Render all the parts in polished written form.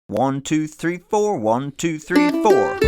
1, 2, 3, 4, 1, 2, 3, 4.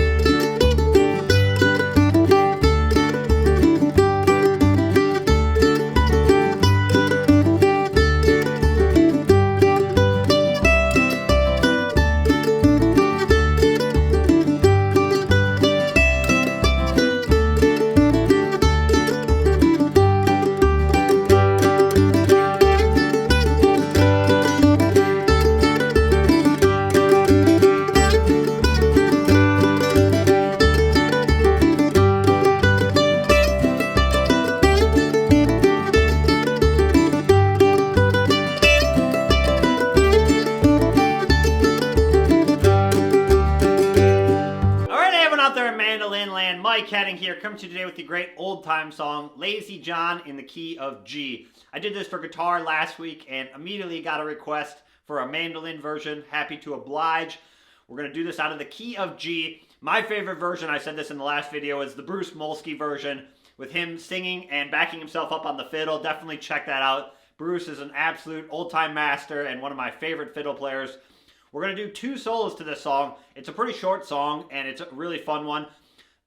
Mandolin land, Mike Heading here, coming to you today with the great old-time song, Lazy John in the key of G. I did this for guitar last week and immediately got a request for a mandolin version. Happy to oblige. We're going to do this out of the key of G. My favorite version, I said this in the last video, is the Bruce Molsky version with him singing and backing himself up on the fiddle. Definitely check that out. Bruce is an absolute old-time master and one of my favorite fiddle players. We're going to do two solos to this song. It's a pretty short song, and it's a really fun one.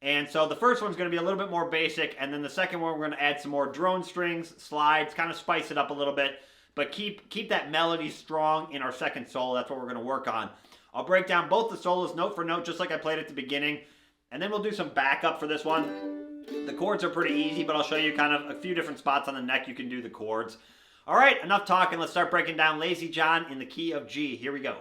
And so the first one's going to be a little bit more basic, and then the second one we're going to add some more drone strings, slides, kind of spice it up a little bit, but keep that melody strong in our second solo. That's what we're going to work on. I'll break down both the solos note for note, just like I played at the beginning, and then we'll do some backup for this one. The chords are pretty easy, but I'll show you kind of a few different spots on the neck you can do the chords. All right, enough talking. Let's start breaking down Lazy John in the key of G. Here we go.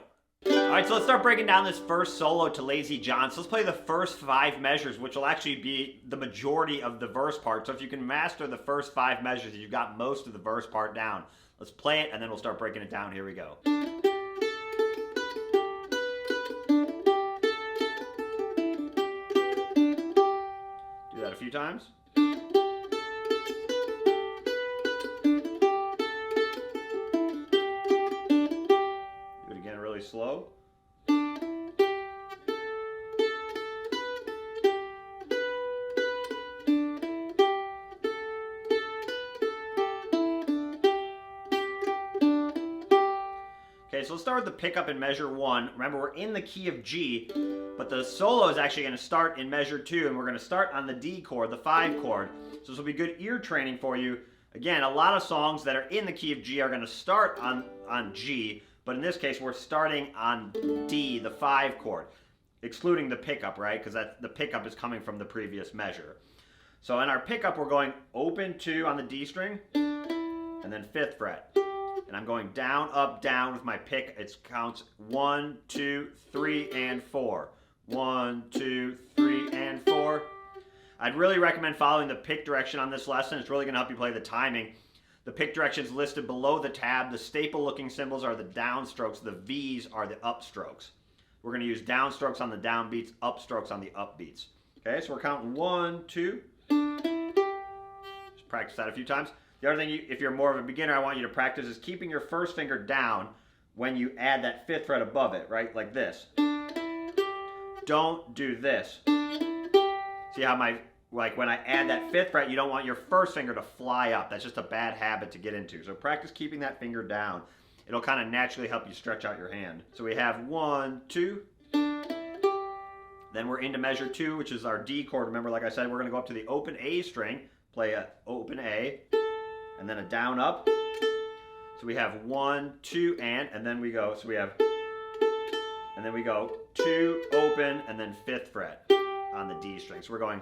Alright, so let's start breaking down this first solo to Lazy John. So let's play the first 5 measures, which will actually be the majority of the verse part. So if you can master the first 5 measures, you've got most of the verse part down. Let's play it, and then we'll start breaking it down. Here we go. Do that a few times. Slow. Okay, so let's start with the pickup in measure 1. Remember, we're in the key of G, but the solo is actually going to start in measure 2, and we're going to start on the D chord, the 5 chord. So this will be good ear training for you. Again, a lot of songs that are in the key of G are going to start on G, but in this case, we're starting on D, the 5 chord, excluding the pickup, right? Because the pickup is coming from the previous measure. So in our pickup, we're going open 2 on the D string, and then 5th fret. And I'm going down, up, down with my pick. It counts 1, 2, 3, and 4. 1, 2, 3, and 4. I'd really recommend following the pick direction on this lesson. It's really going to help you play the timing. The pick directions listed below the tab. The staple-looking symbols are the downstrokes. The V's are the upstrokes. We're going to use downstrokes on the downbeats, upstrokes on the upbeats. Okay, so we're counting 1, 2. Just practice that a few times. The other thing, if you're more of a beginner, I want you to practice is keeping your first finger down when you add that 5th fret above it, right? Like this. Don't do this. See how like when I add that 5th fret, you don't want your first finger to fly up. That's just a bad habit to get into. So practice keeping that finger down. It'll kind of naturally help you stretch out your hand. So we have 1, 2. Then we're into measure 2, which is our D chord. Remember, like I said, we're going to go up to the open A string, play an open A, and then a down up. So we have 1, 2, and then we go. So we have, and then we go 2, open, and then 5th fret on the D string. So we're going.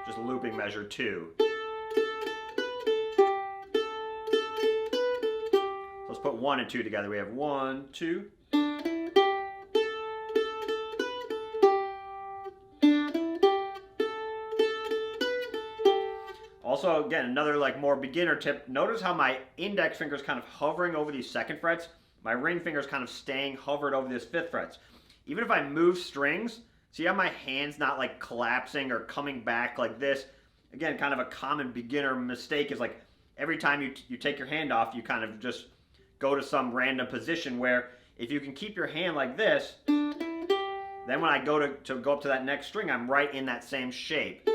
Just looping measure 2. So let's put 1 and 2 together. We have 1, 2. Also, again, another like more beginner tip. Notice how my index finger is kind of hovering over these 2nd frets. My ring finger is kind of staying hovered over these 5th frets. Even if I move strings, see how my hand's not like collapsing or coming back like this? Again, kind of a common beginner mistake is like every time you take your hand off, you kind of just go to some random position where if you can keep your hand like this, then when I go to go up to that next string, I'm right in that same shape.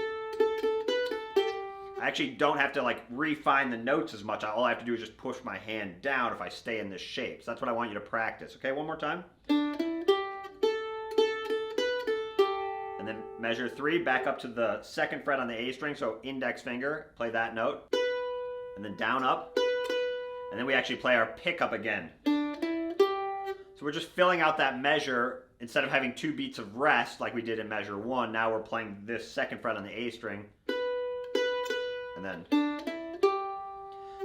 I actually don't have to like refine the notes as much. All I have to do is just push my hand down if I stay in this shape. So that's what I want you to practice. Okay, one more time. And then measure 3, back up to the 2nd fret on the A string, so index finger, play that note. And then down, up. And then we actually play our pickup again. So we're just filling out that measure. Instead of having 2 beats of rest like we did in measure 1, now we're playing this 2nd fret on the A string. And then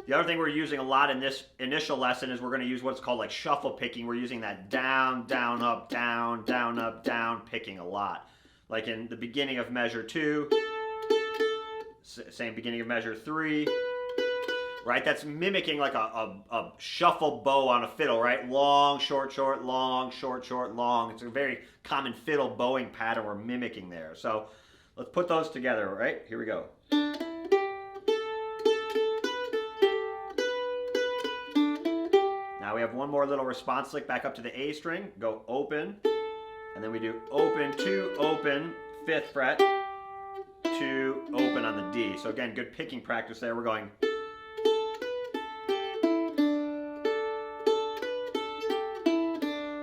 the other thing we're using a lot in this initial lesson is we're going to use what's called like shuffle picking. We're using that down, down, up, down, down, up, down picking a lot. Like in the beginning of measure 2, same beginning of measure 3, right? That's mimicking like a shuffle bow on a fiddle, right? Long, short, short, long, short, short, long. It's a very common fiddle bowing pattern we're mimicking there. So let's put those together, right? Here we go. Now we have one more little response lick back up to the A string, go open, and then we do open, 2, open, 5th fret, 2, open on the D. So again, good picking practice there. We're going.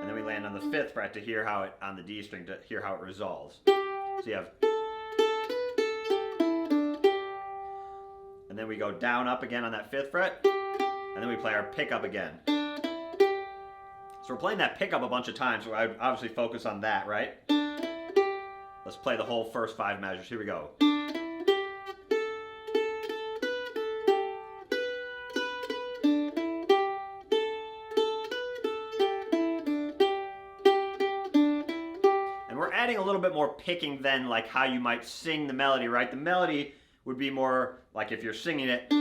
And then we land on the 5th fret to hear how it, on the D string, to hear how it resolves. So you have. And then we go down, up again on that 5th fret, and then we play our pickup again. So we're playing that pickup a bunch of times, so I would obviously focus on that, right? Let's play the whole first 5 measures. Here we go. And we're adding a little bit more picking than like how you might sing the melody, right? The melody would be more like if you're singing it.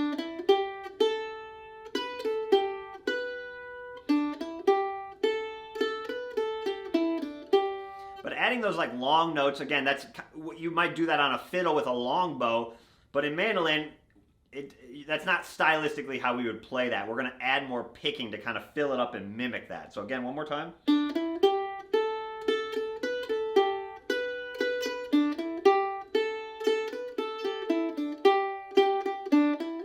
Adding those like long notes, again, that's you might do that on a fiddle with a long bow, but in mandolin, that's not stylistically how we would play that. We're going to add more picking to kind of fill it up and mimic that. So again, one more time.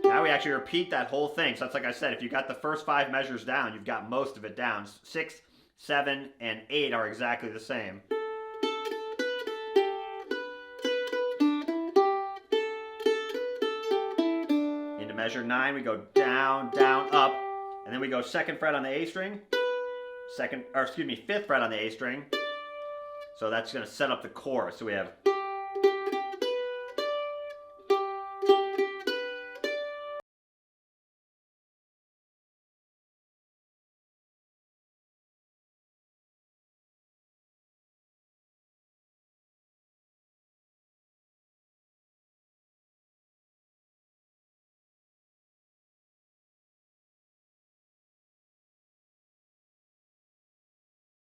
Now we actually repeat that whole thing. So that's like I said, if you got the first 5 measures down, you've got most of it down. 6, 7, and 8 are exactly the same. Measure 9, we go down, down, up, and then we go 2nd fret on the A string, 5th fret on the A string. So that's going to set up the chorus. So we have.